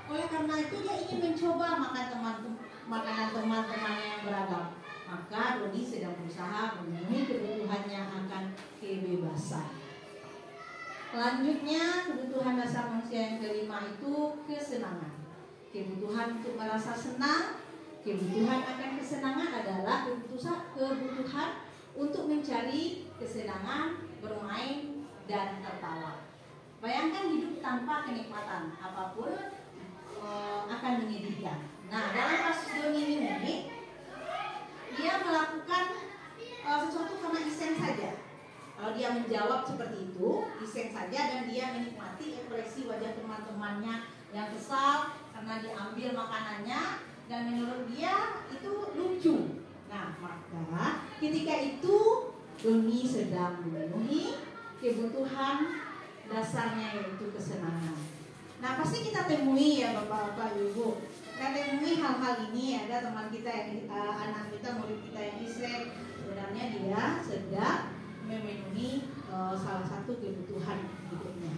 Oleh karena itu dia ingin mencoba makanan teman-temannya yang beragam. Maka Doni sedang berusaha memenuhi kebutuhannya akan kebebasan. Selanjutnya, kebutuhan dasar manusia yang kelima itu kesenangan. Kebutuhan untuk merasa senang, kebutuhan akan kesenangan adalah kebutuhan untuk mencari kesenangan, bermain, dan tertawa. Bayangkan hidup tanpa kenikmatan apapun akan menyedihkan. Nah, dalam kasus Doni ini, dia melakukan sesuatu karena iseng saja. Kalau dia menjawab seperti itu, iseng saja, dan dia menikmati ekspresi wajah teman-temannya yang kesal karena diambil makanannya, dan menurut dia itu lucu. Nah, maka ketika itu Doni sedang memenuhi kebutuhan dasarnya, yaitu kesenangan. Nah, pasti kita temui ya Bapak-bapak, Ibu. Kita temui hal-hal ini. Ada teman kita yang anak kita, murid kita yang iseng, sebenarnya dia sedang memenuhi salah satu kebutuhan hidupnya,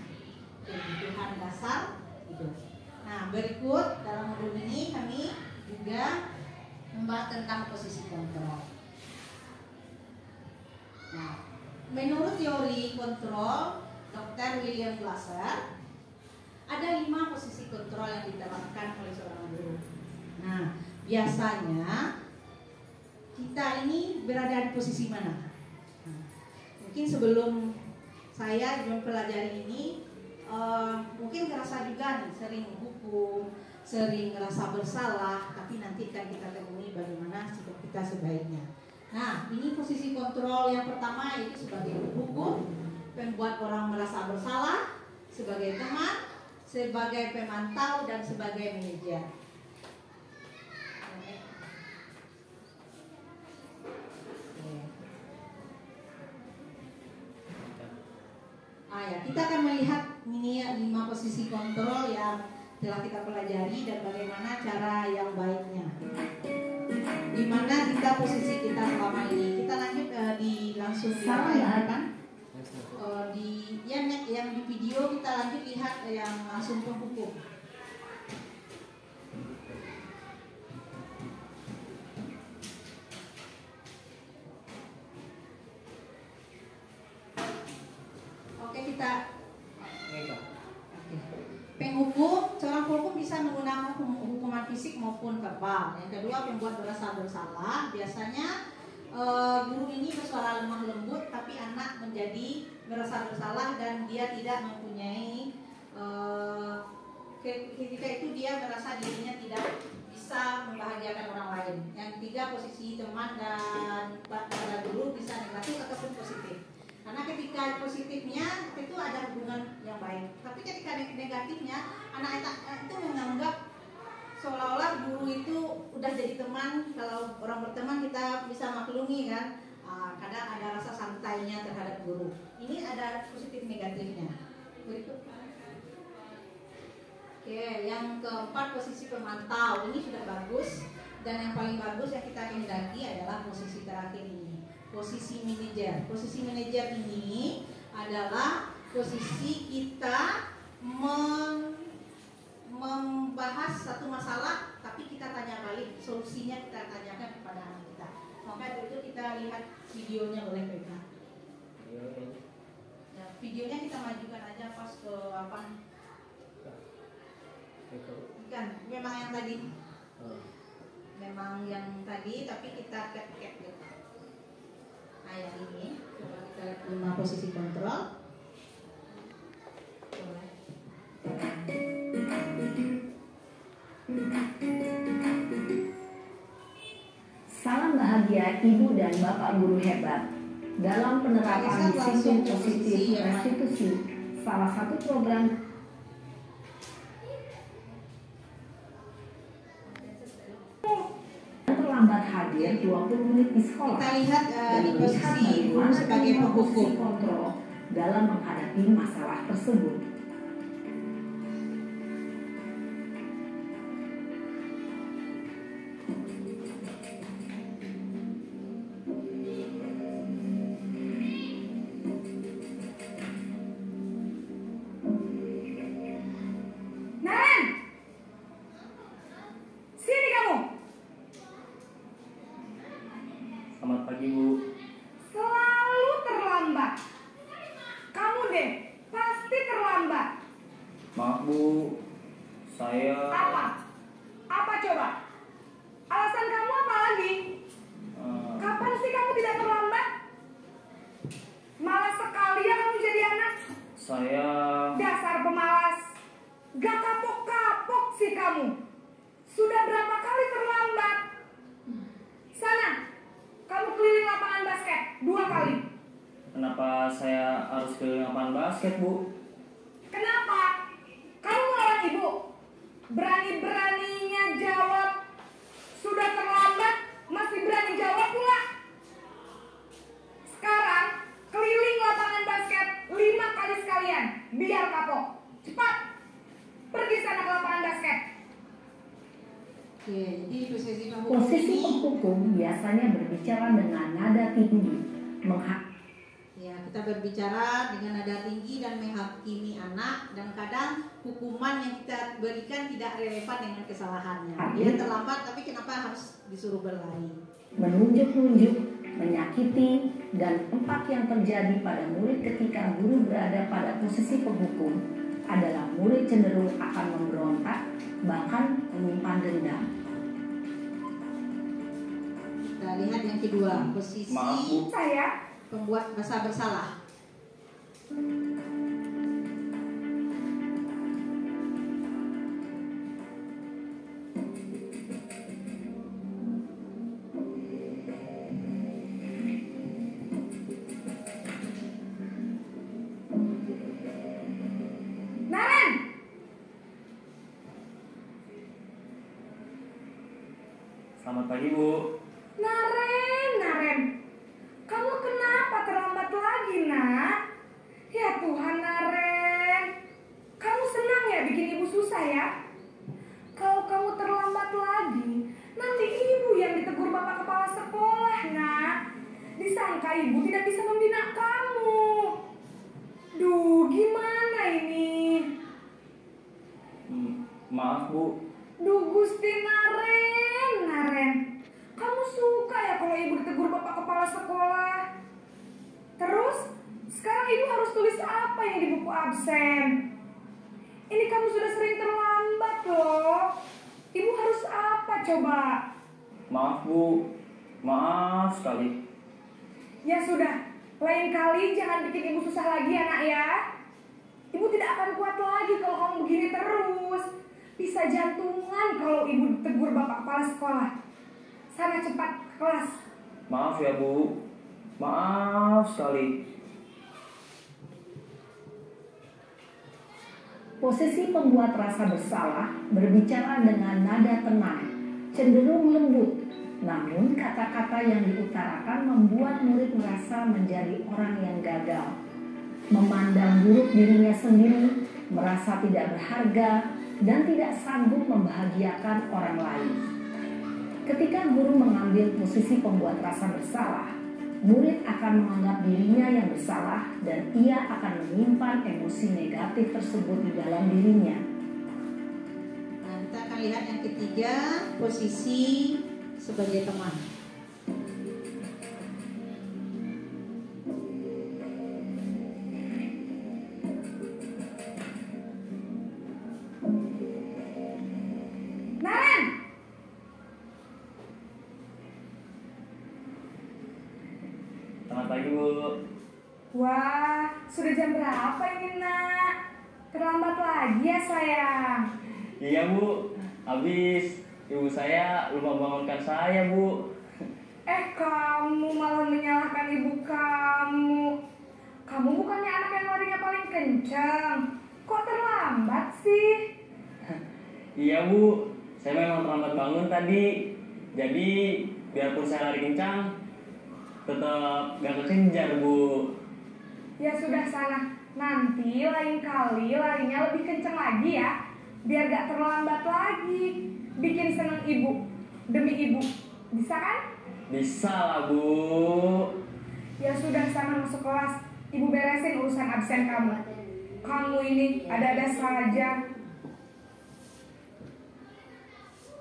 kebutuhan dasar hidup. Nah, berikut dalam modul ini kami juga membahas tentang posisi kontrol. Nah, menurut teori kontrol Dr. William Glasser, ada 5 posisi kontrol yang diterapkan oleh seorang guru. Nah, biasanya kita ini berada di posisi mana? Nah, mungkin sebelum saya mempelajari ini, mungkin kerasa juga nih sering menghukum, sering merasa bersalah, tapi nanti akan kita temui bagaimana sikap kita sebaiknya. Nah, ini posisi kontrol yang pertama, yaitu sebagai hukum, membuat orang merasa bersalah, sebagai teman, sebagai pemantau, dan sebagai manajer. Ya, kita akan melihat ini 5 posisi kontrol yang telah kita pelajari dan bagaimana cara yang baiknya. Di mana kita posisi kita selama ini. Kita lanjut langsung kan? Yang di video kita lanjut lihat yang langsung penghukum. Penghukum, seorang penghukum bisa menggunakan hukuman fisik maupun verbal. Yang kedua, pembuat merasa bersalah. Biasanya guru ini bersuara lemah lembut, tapi anak menjadi merasa bersalah dan dia tidak mempunyai ketika itu dia merasa dirinya tidak bisa membahagiakan orang lain. Yang ketiga, posisi teman dan pada guru bisa negatif ataupun positif. Karena ketika positifnya itu ada hubungan yang baik, tapi ketika negatifnya anak itu menganggap seolah-olah guru itu udah jadi teman. Kalau orang berteman kita bisa maklumi kan, kadang ada rasa santainya terhadap guru. Ini ada positif negatifnya. Berikut. Oke, yang keempat posisi pemantau. Ini sudah bagus, dan yang paling bagus yang kita kehendaki adalah posisi terakhir ini. Posisi manajer. Posisi manajer ini adalah posisi kita membahas satu masalah, tapi kita tanya balik, solusinya kita tanyakan kepada anak kita. Maka itu kita lihat videonya, boleh Pak? Ya, videonya kita majukan aja pas ke apa? Bukan, memang yang tadi. Memang yang tadi, tapi kita cap gitu. Nah, yang ini coba kita lihat 5 posisi kontrol. Boleh. Salam bahagia Ibu dan Bapak guru hebat. Dalam penerapan disiplin positif restitusi, salah satu program terlambat hadir 20 menit di sekolah. Kita lihat di posisi guru sebagai penghukum kontrol dalam menghadapi masalah tersebut. Selamat pagi, Bu. Selalu terlambat. Kamu deh, pasti terlambat. Maaf, Bu. Saya... Apa? Apa coba? Alasan kamu apa lagi? Kapan sih kamu tidak terlambat? Malas sekali ya kamu jadi anak. Saya... Dasar pemalas. Gak kapok-kapok sih kamu. Sudah berapa kali terlambat? Sana, kamu keliling lapangan basket 2 kali. Kenapa saya harus keliling lapangan basket, Bu? Kenapa? Kamu melawan ibu. Berani-beraninya jawab. Sudah terlambat, masih berani jawab pula. Sekarang, keliling lapangan basket 5 kali sekalian. Biar kapok. Cepat. Pergi sana ke lapangan basket. Oke, jadi posisi penghukum Posisi ini, penghukum biasanya berbicara dengan nada tinggi, ya, kita berbicara dengan nada tinggi dan menghakimi anak, dan kadang hukuman yang kita berikan tidak relevan dengan kesalahannya. Dia terlambat, tapi kenapa harus disuruh berlari? menunjuk-nunjuk, menyakiti, dan 4 yang terjadi pada murid ketika guru berada pada posisi penghukum adalah murid cenderung akan memberontak, bahkan menyimpan dendam. Kita lihat yang kedua, posisi Maaf, Bu. Saya pembuat merasa bersalah. Selamat pagi, Bu. Naren, kamu kenapa terlambat lagi, nak? Ya Tuhan, Naren, kamu senang ya bikin ibu susah ya? Kalau kamu terlambat lagi, nanti ibu yang ditegur bapak kepala sekolah, nak. Disangka ibu tidak bisa membina kamu. Duh, gimana ini? Maaf, Bu. Duh, Gusti Naren, kamu suka ya kalau ibu ditegur bapak kepala sekolah? Terus, sekarang ibu harus tulis apa yang di buku absen? Ini kamu sudah sering terlambat loh. Ibu harus apa coba? Maaf, Bu. Maaf sekali. Ya sudah, lain kali jangan bikin ibu susah lagi ya, nak ya. Ibu tidak akan kuat lagi kalau kamu begini terus. Bisa jantungan kalau ibu ditegur bapak kepala sekolah. Sana cepat ke kelas. Maaf ya, Bu. Maaf sekali. Posisi pembuat rasa bersalah berbicara dengan nada tenang, cenderung lembut. Namun kata-kata yang diutarakan membuat murid merasa menjadi orang yang gagal, memandang buruk dirinya sendiri, merasa tidak berharga, dan tidak sanggup membahagiakan orang lain. Ketika guru mengambil posisi pembuat rasa bersalah, murid akan menganggap dirinya yang bersalah dan ia akan menyimpan emosi negatif tersebut di dalam dirinya. Nah, kita akan lihat yang ketiga, posisi sebagai teman. Selamat pagi, Bu. Wah, sudah jam berapa ini, nak? Terlambat lagi ya, sayang. Iya, Bu. Habis ibu saya lupa bangunkan saya, Bu. Kamu malah menyalahkan ibu kamu. Kamu bukannya anak yang larinya paling kencang. Kok terlambat sih? Iya, Bu. Saya memang terlambat bangun tadi. Jadi, biarpun saya lari kencang, tetap gak kekejar, Bu. Ya sudah sana. Nanti lain kali larinya lebih kencang lagi ya. Biar gak terlambat lagi. Bikin seneng ibu. Demi ibu. Bisa kan? Bisa lah, Bu. Ya sudah sana masuk kelas. Ibu beresin urusan absen kamu. Kamu ini ada-ada saja.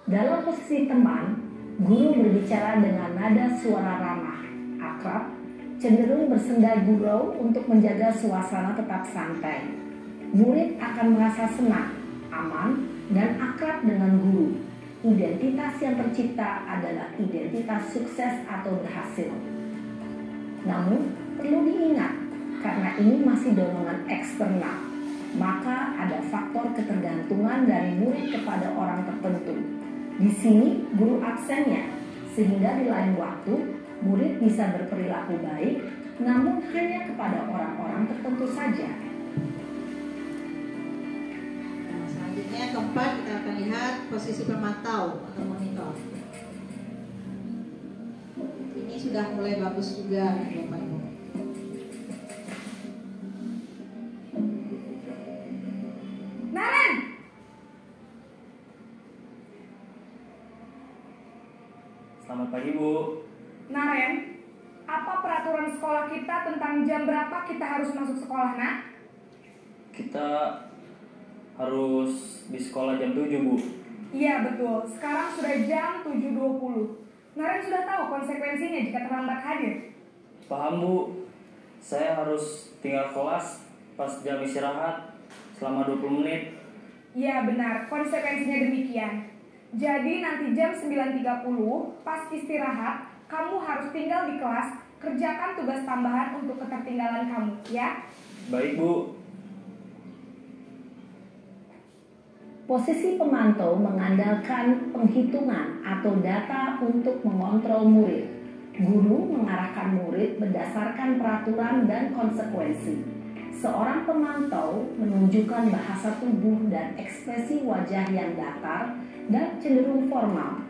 Dalam posisi teman, guru berbicara dengan nada suara ramah, akrab, cenderung bersenda gurau untuk menjaga suasana tetap santai. Murid akan merasa senang, aman, dan akrab dengan guru. Identitas yang tercipta adalah identitas sukses atau berhasil. Namun, perlu diingat, karena ini masih dorongan eksternal, maka ada faktor ketergantungan dari murid kepada orang tertentu. Di sini, guru absennya, sehingga di lain waktu, murid bisa berperilaku baik, namun hanya kepada orang-orang tertentu saja. Nah, selanjutnya keempat kita akan lihat posisi pemantau atau monitor. Ini sudah mulai bagus juga, Bapak Ibu. Naren! Selamat pagi, Bu. Naren, apa peraturan sekolah kita tentang jam berapa kita harus masuk sekolah, nak? Kita harus di sekolah jam 7, Bu. Iya betul, sekarang sudah jam 7.20. Naren sudah tahu konsekuensinya jika terlambat hadir. Paham, Bu. Saya harus tinggal kelas pas jam istirahat selama 20 menit. Iya benar, konsekuensinya demikian. Jadi nanti jam 9.30 pas istirahat, kamu harus tinggal di kelas, kerjakan tugas tambahan untuk ketertinggalan kamu, ya? Baik, Bu. Posisi pemantau mengandalkan penghitungan atau data untuk mengontrol murid. Guru mengarahkan murid berdasarkan peraturan dan konsekuensi. Seorang pemantau menunjukkan bahasa tubuh dan ekspresi wajah yang datar dan cenderung formal.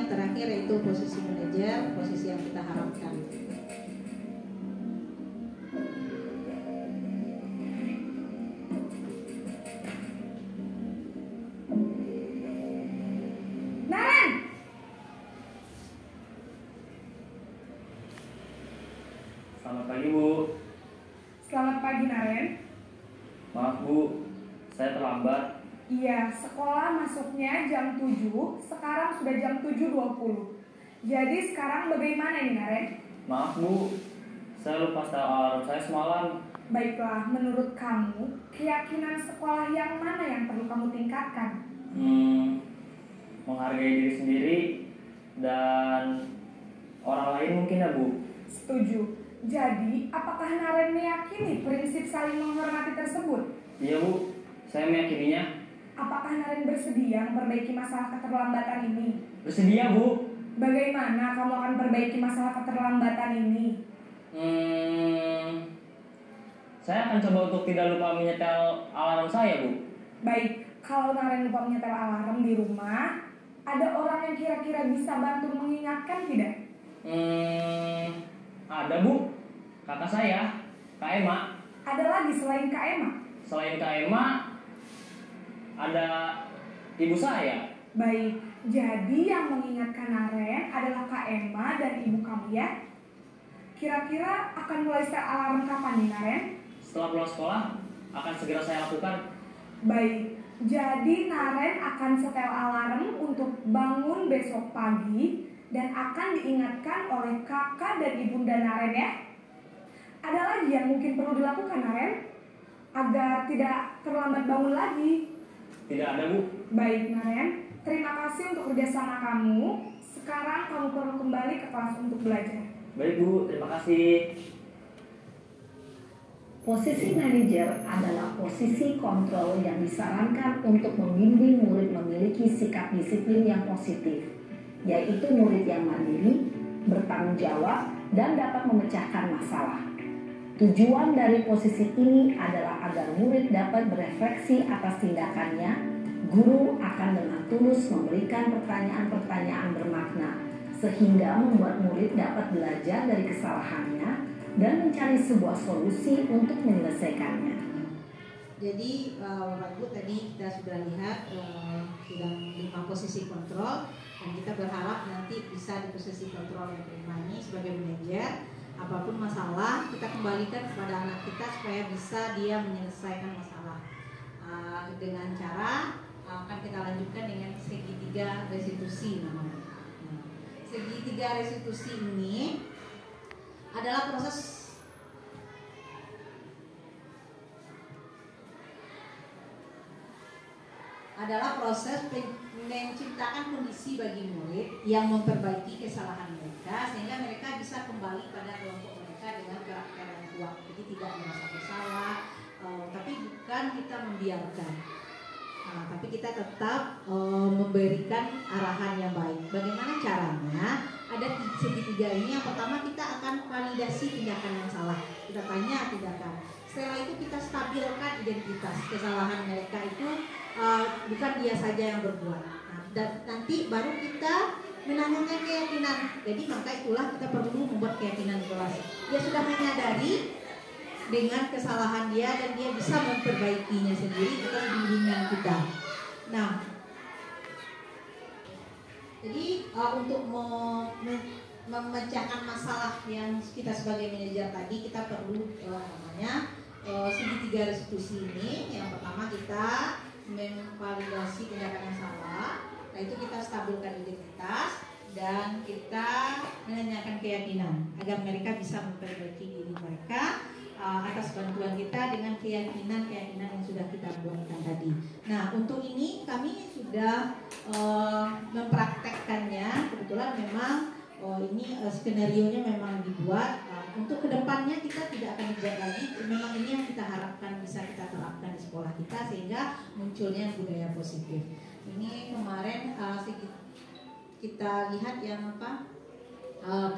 yang terakhir yaitu posisi manajer, posisi yang kita harapkan. Naren, Selamat pagi Bu. selamat pagi Naren. Maaf Bu, saya terlambat. Iya, sekolah masuknya jam 7, sekarang sudah jam 7.20. Jadi sekarang bagaimana nih Naren? Maaf Bu, saya lupa setel alarm saya semalam. Baiklah, menurut kamu, keyakinan sekolah yang mana yang perlu kamu tingkatkan? Menghargai diri sendiri dan orang lain mungkin ya Bu. Setuju. Jadi, apakah Naren meyakini prinsip saling menghormati tersebut? Iya Bu, saya meyakininya. Apakah Naren bersedia memperbaiki masalah keterlambatan ini? Bersedia Bu. Bagaimana kamu akan perbaiki masalah keterlambatan ini? Saya akan coba untuk tidak lupa menyetel alarm saya Bu. Baik, kalau Naren lupa menyetel alarm di rumah, ada orang yang kira-kira bisa bantu mengingatkan tidak? Ada Bu, kakak saya, Kak Ema. Ada lagi selain Kak Emma? Selain Kak Ema, ada ibu saya. Baik, jadi yang mengingatkan Naren adalah Kak Emma dan ibu kamu ya? Kira-kira akan mulai setel alarm kapan nih Naren? Setelah pulang sekolah, akan segera saya lakukan. Baik, jadi Naren akan setel alarm untuk bangun besok pagi dan akan diingatkan oleh kakak dan ibunda Naren ya. Ada lagi yang mungkin perlu dilakukan Naren agar tidak terlambat bangun lagi? Tidak ada Bu. Baik Naren, terima kasih untuk kerjasama kamu. Sekarang kamu perlu kembali ke kelas untuk belajar. Baik Bu, terima kasih. Posisi manajer adalah posisi kontrol yang disarankan untuk membimbing murid memiliki sikap disiplin yang positif, yaitu murid yang mandiri, bertanggung jawab, dan dapat memecahkan masalah. Tujuan dari posisi ini adalah agar murid dapat berefleksi atas tindakannya. Guru akan dengan tulus memberikan pertanyaan-pertanyaan bermakna, sehingga membuat murid dapat belajar dari kesalahannya dan mencari sebuah solusi untuk menyelesaikannya. Jadi Bapak Ibu tadi kita sudah lihat sudah 5 posisi kontrol, dan kita berharap nanti bisa di posisi kontrol yang kelima ini sebagai manajer, apapun masalah kita kembalikan kepada anak kita supaya bisa dia menyelesaikan masalah dengan cara akan kita lanjutkan dengan segitiga restitusi namanya. Segitiga restitusi ini adalah proses menciptakan kondisi bagi murid yang memperbaiki kesalahan mereka sehingga mereka bisa kembali pada kelompok mereka dengan karakter yang kuat. Jadi tidak merasa bersalah, tapi bukan kita membiarkan. Tapi kita tetap memberikan arahan yang baik. Bagaimana caranya? Ada segitiga ini. Yang pertama kita akan validasi tindakan yang salah. Kita tanya tindakan. Setelah itu kita stabilkan identitas kesalahan mereka itu bukan dia saja yang berbuat. Dan nanti baru kita menanyakan keyakinan. Jadi maka itulah kita perlu membuat keyakinan di kelas. Dia sudah menyadari dengan kesalahan dia dan dia bisa memperbaikinya sendiri atas bimbingan kita. Nah, jadi untuk memecahkan masalah yang kita sebagai manajer tadi, kita perlu segitiga restitusi ini. Yang pertama kita memvalidasi tindakan yang salah, nah itu kita stabilkan identitas dan kita menanyakan keyakinan agar mereka bisa memperbaiki diri mereka atas bantuan kita dengan keyakinan-keyakinan yang sudah kita buatkan tadi. Nah, untuk ini kami sudah mempraktekkannya. Kebetulan memang ini skenario-nya memang dibuat. Untuk kedepannya kita tidak akan dibuat lagi. Memang ini yang kita harapkan bisa kita terapkan di sekolah kita sehingga munculnya budaya positif. Ini kemarin kita lihat yang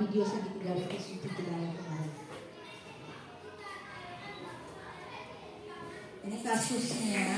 video segitiga restitusi kita yang kemarin. Ini kasusnya.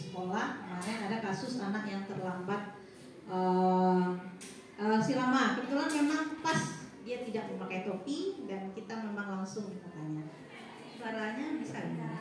sekolah. Kemarin ada kasus anak yang terlambat sirama. Kebetulan memang pas dia tidak memakai topi dan kita memang langsung kita tanya. Suaranya bisa enggak?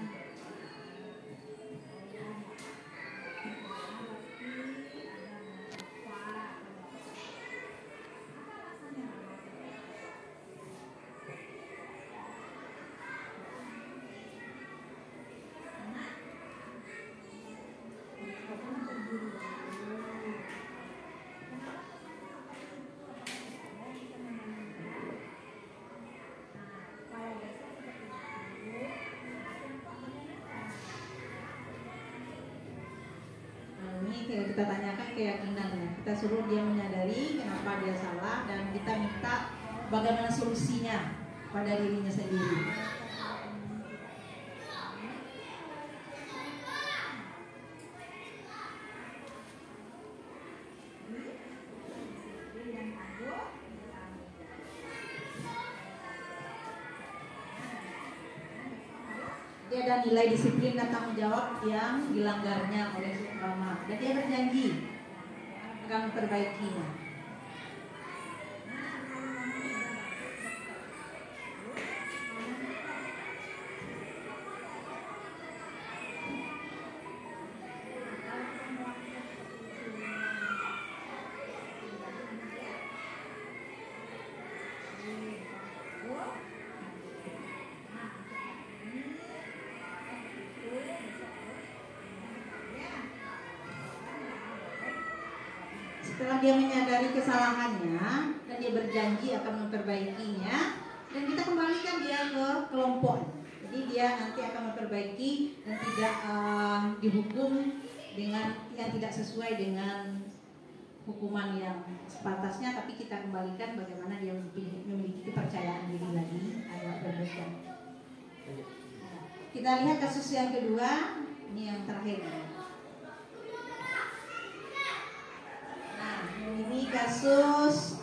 Kita tanyakan keyakinannya, kita suruh dia menyadari kenapa dia salah dan kita minta bagaimana solusinya pada dirinya sendiri. Dia ada nilai disiplin dan tanggung jawab yang dilanggarnya oleh Rama dan dia berjanji akan memperbaikinya. Setelah dia menyadari kesalahannya dan dia berjanji akan memperbaikinya, dan kita kembalikan dia ke kelompok. Jadi dia nanti akan memperbaiki dan tidak dihukum dengan yang tidak sesuai dengan hukuman yang sepantasnya, tapi kita kembalikan bagaimana dia memiliki kepercayaan diri lagi agar berbeda. Kita lihat kasus yang kedua, ini yang terakhir. Ini kasus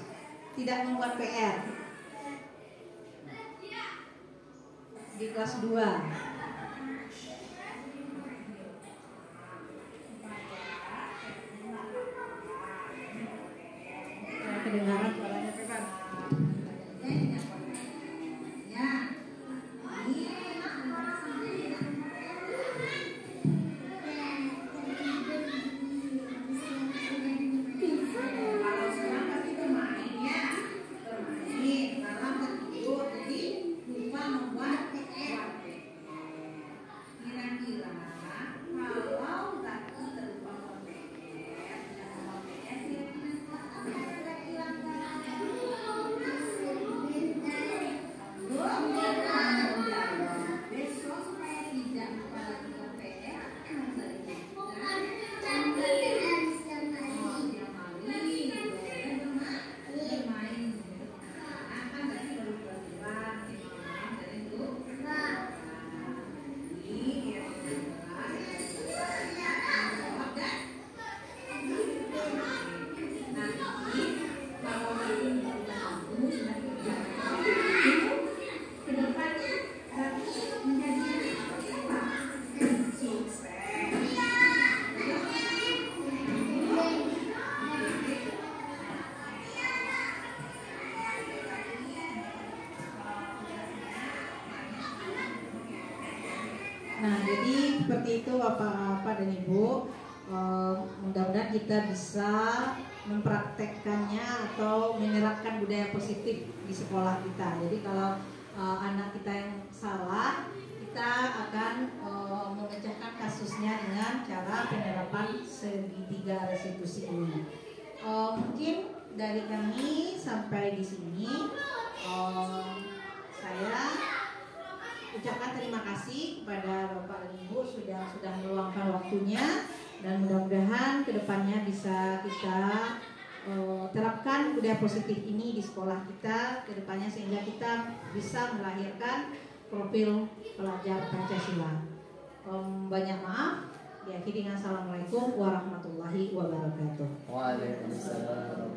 tidak membuat PR di kelas 2. Kedengaran suaranya Pepan? Nah, jadi seperti itu Bapak dan Ibu, mudah-mudahan kita bisa mempraktekkannya atau menerapkan budaya positif di sekolah kita. Jadi kalau anak kita yang salah, kita akan memecahkan kasusnya dengan cara penerapan segitiga restitusi ini. Mungkin dari kami sampai di sini, saya ucapkan terima kasih kepada Bapak dan Ibu sudah meluangkan waktunya, dan mudah-mudahan kedepannya bisa kita terapkan budaya positif ini di sekolah kita kedepannya sehingga kita bisa melahirkan profil pelajar Pancasila. Banyak maaf. Diakhiri dengan assalamualaikum warahmatullahi wabarakatuh. Waalaikumsalam.